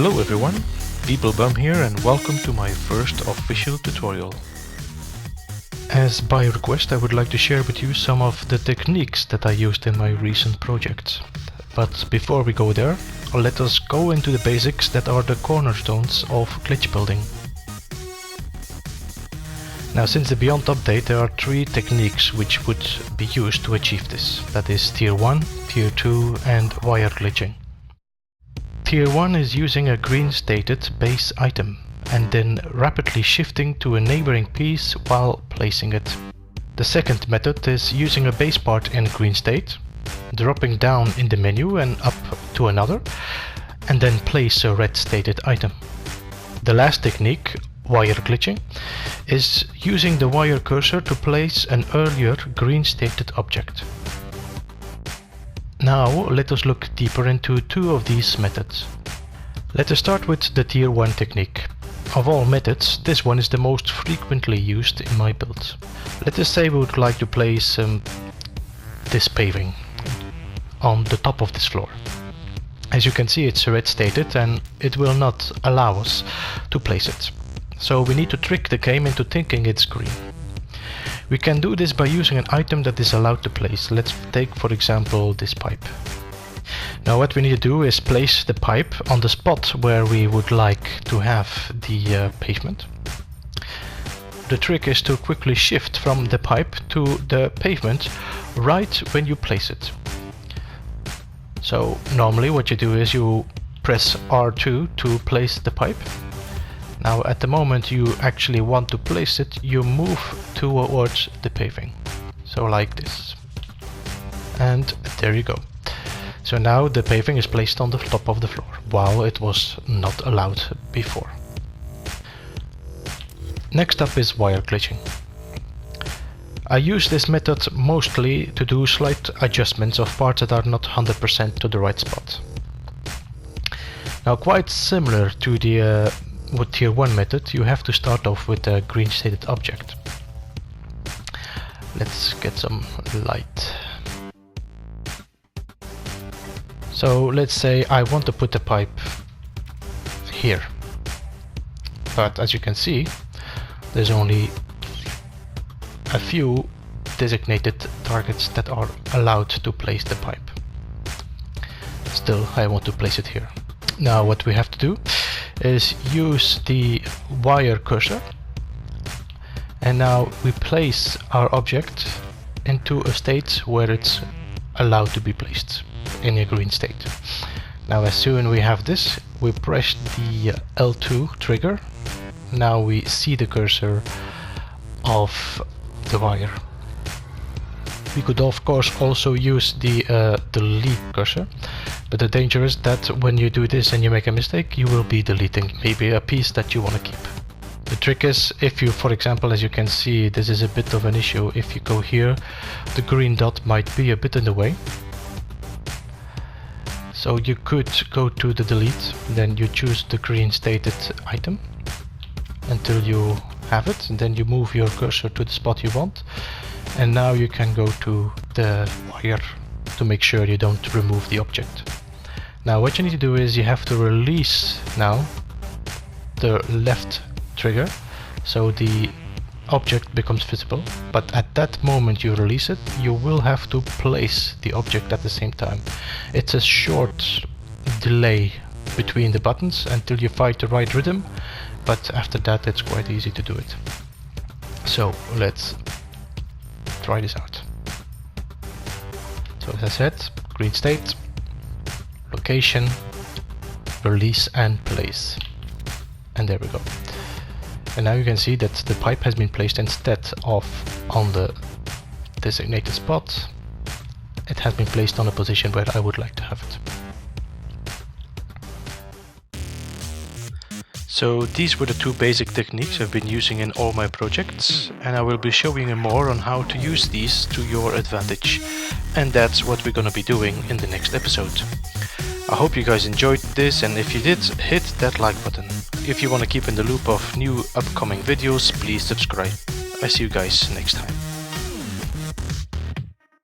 Hello everyone, Beeblebum here and welcome to my first official tutorial. As by request, I would like to share with you some of the techniques that I used in my recent projects. But before we go there, let us go into the basics that are the cornerstones of glitch building. Now, since the Beyond update, there are three techniques which would be used to achieve this. That is Tier 1, Tier 2 and wire glitching. Tier 1 is using a green stated base item and then rapidly shifting to a neighboring piece while placing it. The second method is using a base part in green state, dropping down in the menu and up to another, and then place a red stated item. The last technique, wire glitching, is using the wire cursor to place an earlier green stated object. Now let us look deeper into two of these methods. Let us start with the Tier 1 technique. Of all methods, this one is the most frequently used in my builds. Let us say we would like to place this paving on the top of this floor. As you can see, it's red stated and it will not allow us to place it. So we need to trick the game into thinking it's green. We can do this by using an item that is allowed to place. Let's take, for example, this pipe. Now what we need to do is place the pipe on the spot where we would like to have the pavement. The trick is to quickly shift from the pipe to the pavement right when you place it. So normally what you do is you press R2 to place the pipe. Now at the moment you actually want to place it, you move towards the paving. So like this. And there you go. So now the paving is placed on the top of the floor, while it was not allowed before. Next up is wire glitching. I use this method mostly to do slight adjustments of parts that are not 100% to the right spot. Now, quite similar to the with Tier 1 method, you have to start off with a green stated object. Let's get some light. So let's say I want to put a pipe here, but as you can see, there's only a few designated targets that are allowed to place the pipe. Still, I want to place it here. Now what we have to do is use the wire cursor, and now we place our object into a state where it's allowed to be placed in a green state. Now as soon as we have this, we press the L2 trigger. Now we see the cursor of the wire. We could of course also use the delete cursor, but the danger is that when you do this and you make a mistake, you will be deleting maybe a piece that you want to keep. The trick is, if you, for example, as you can see, this is a bit of an issue. If you go here, the green dot might be a bit in the way. So you could go to the delete, then you choose the green stated item until you have it, and then you move your cursor to the spot you want, and now you can go to the wire to make sure you don't remove the object. Now what you need to do is you have to release now the left trigger so the object becomes visible, but at that moment you release it, you will have to place the object at the same time. It's a short delay between the buttons until you find the right rhythm, but after that it's quite easy to do it. So let's try this out. So as I said, green state, location, release and place. And there we go. And now you can see that the pipe has been placed instead of on the designated spot. It has been placed on a position where I would like to have it. So these were the two basic techniques I've been using in all my projects, and I will be showing you more on how to use these to your advantage. And that's what we're gonna be doing in the next episode. I hope you guys enjoyed this, and if you did, hit that like button. If you want to keep in the loop of new upcoming videos, please subscribe. I see you guys next time.